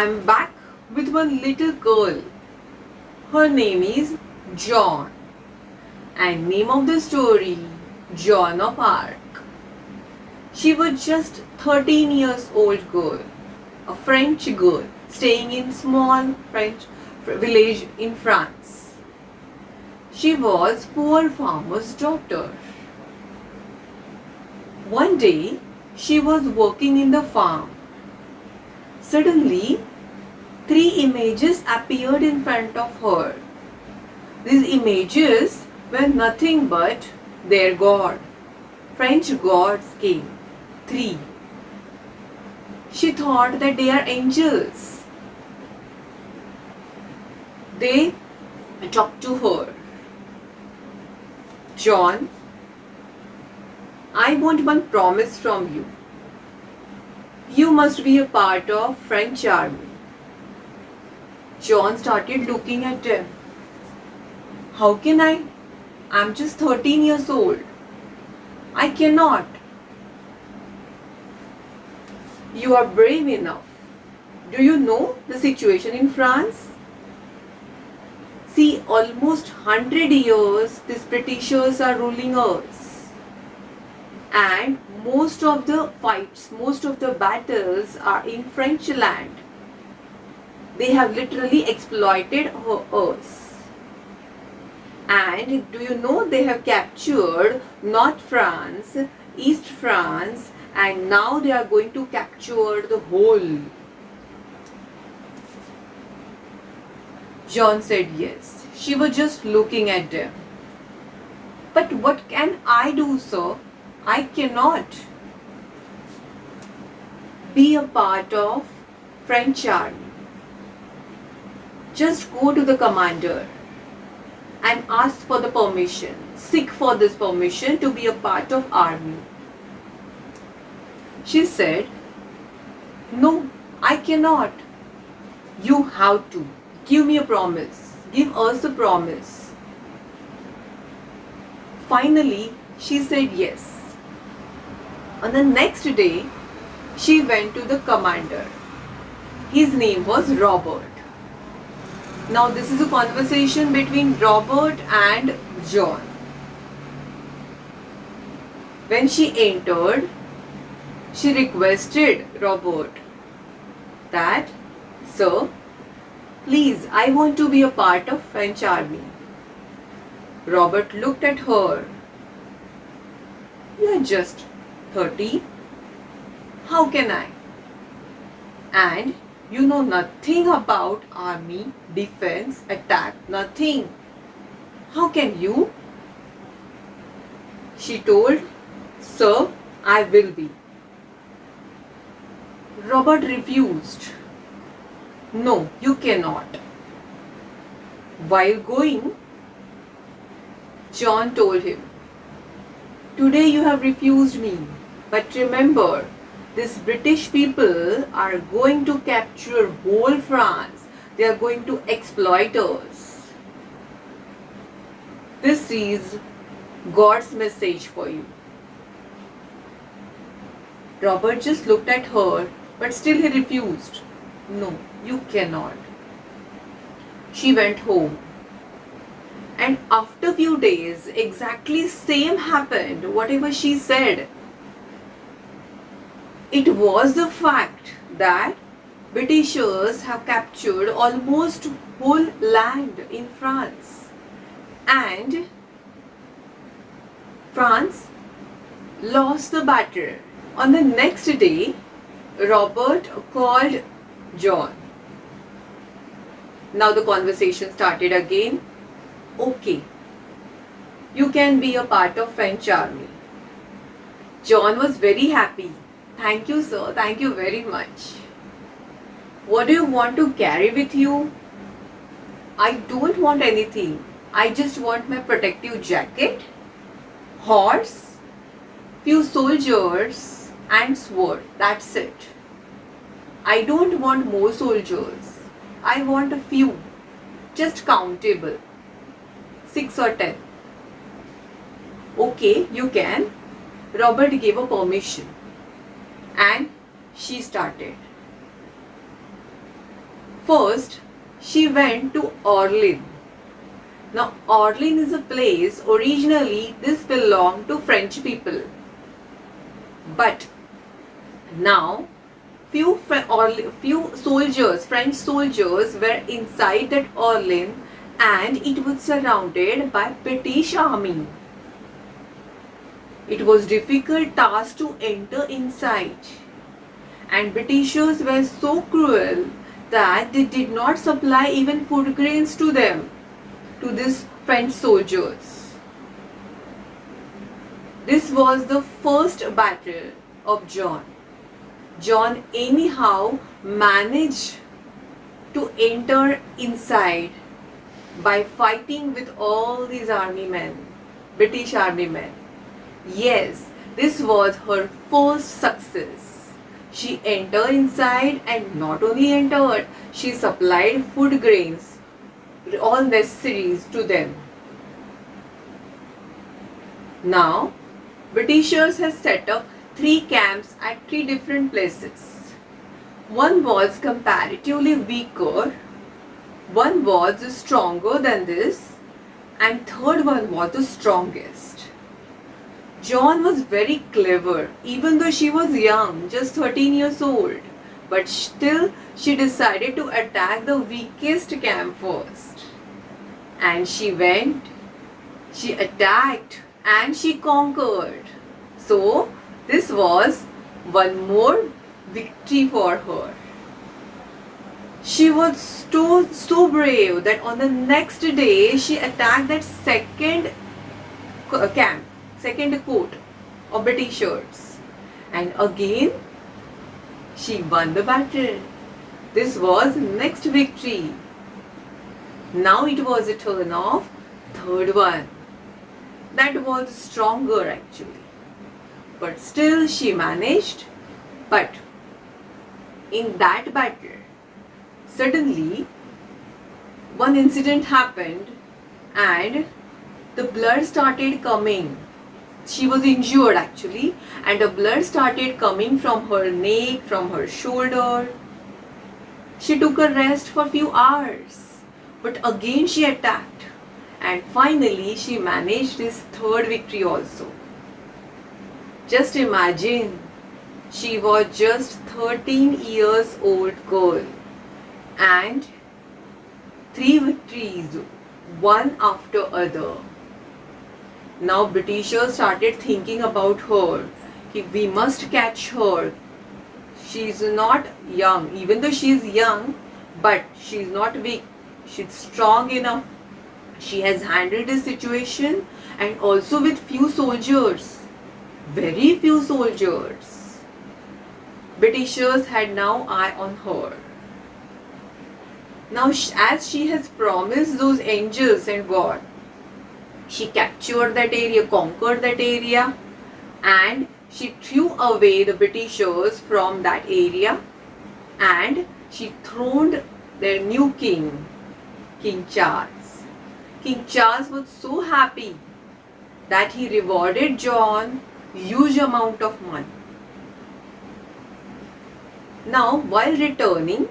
I'm back with one little girl. Her name is Joan. And name of the story, Joan of Arc. She was just 13 years old girl, a French girl staying in small French village in France. She was poor farmer's daughter. One day, she was working in the farm. Suddenly, 3 images appeared in front of her. These images were nothing but their god. French gods came. 3. She thought that they are angels. They talked to her. Joan, I want one promise from you. You must be a part of French army. Joan started looking at them. How can I? I'm just 13 years old. I cannot. You are brave enough. Do you know the situation in France? See, almost 100 years these Britishers are ruling us. And most of the fights, most of the battles are in French land. They have literally exploited us. And do you know they have captured North France, East France, and now they are going to capture the whole. Joan said yes. She was just looking at them. But what can I do, sir? I cannot be a part of French army. Just go to the commander and ask for the permission. Seek for this permission to be a part of army. She said, no, I cannot. You have to. Give me a promise. Give us a promise. Finally, she said yes. On the next day, she went to the commander. His name was Robert. Now this is a conversation between Robert and Joan. When she entered, she requested Robert that, sir, please, I want to be a part of French army. Robert looked at her. You are just 30. How can I? And you know nothing about army, defense, attack, nothing. How can you? She told, sir, I will be. Robert refused. No, you cannot. While going, Joan told him, today you have refused me. But remember, these British people are going to capture whole France. They are going to exploit us. This is God's message for you. Robert just looked at her, but still he refused. No, you cannot. She went home. And after few days, exactly same happened, whatever she said. It was the fact that Britishers have captured almost whole land in France. And France lost the battle. On the next day, Robert called Joan. Now the conversation started again. Okay, you can be a part of French army. Joan was very happy. Thank you, sir. Thank you very much. What do you want to carry with you? I don't want anything. I just want my protective jacket, horse, few soldiers and sword. That's it. I don't want more soldiers. I want a few. Just countable. 6 or 10. Okay, you can. Robert gave a permission. And she started. First, she went to Orleans. Now, Orleans is a place, originally this belonged to French people. But now, few soldiers, French soldiers were inside that Orleans, and it was surrounded by British army. It was difficult task to enter inside, and Britishers were so cruel that they did not supply even food grains to them, to these French soldiers. This was the first battle of Joan. Joan anyhow managed to enter inside by fighting with all these army men, British army men. Yes, this was her first success. She entered inside, and not only entered, she supplied food grains, all necessaries to them. Now, Britishers has set up 3 camps at 3 different places. One was comparatively weaker, one was stronger than this, and third one was the strongest. Joan was very clever, even though she was young, just 13 years old. But still, she decided to attack the weakest camp first. And she went, she attacked, and she conquered. So, this was one more victory for her. She was so brave that on the next day, she attacked that second camp, second court of Britishers, and again she won the battle. This was next victory. Now it was a turn of third one. That was stronger actually, but still she managed. But in that battle, suddenly one incident happened and the blood started coming. She was injured actually, and the blood started coming from her neck, from her shoulder. She took a rest for a few hours, but again she attacked, and finally she managed this third victory also. Just imagine, she was just 13 years old girl, and 3 victories, one after other. Now Britishers started thinking about her. We must catch her. She is not young, even though she is young, but she is not weak. She is strong enough. She has handled the situation, and also with few soldiers, very few soldiers. Britishers had now eye on her. Now as she has promised those angels and God, she captured that area, conquered that area, and she threw away the Britishers from that area, and she throned their new king, King Charles. King Charles was so happy that he rewarded Joan huge amount of money. Now, while returning,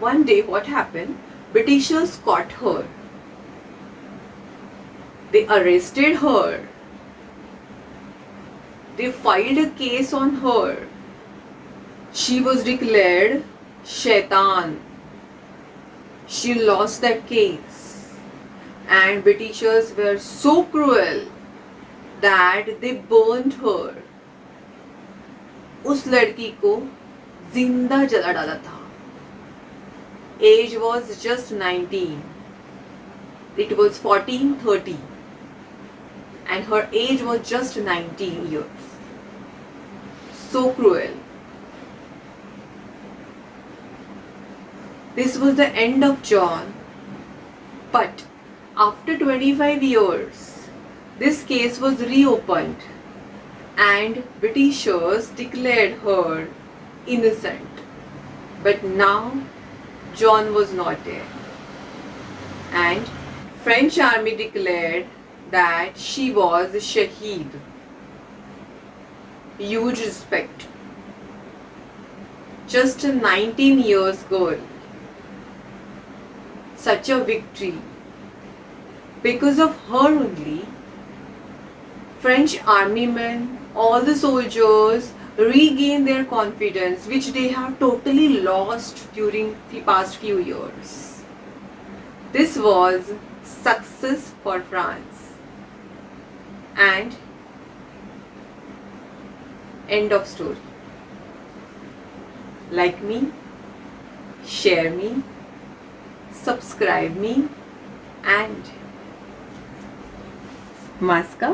one day what happened? Britishers caught her. They arrested her. They filed a case on her. She was declared Shaitan. She lost that case. And Britishers were so cruel that they burned her. उस लड़की को जिंदा जला डाला था. Age was just 19. It was 1430. And her age was just 19 years. So cruel. This was the end of Joan. But after 25 years, this case was reopened, and Britishers declared her innocent. But now Joan was not there, and French army declared that she was Shaheed. Huge respect. just a 19 years girl. Such a victory. Because of her only, French army men, all the soldiers regain their confidence which they have totally lost during the past few years. This was success for France. And end of story. Like me, share me, subscribe me, and maska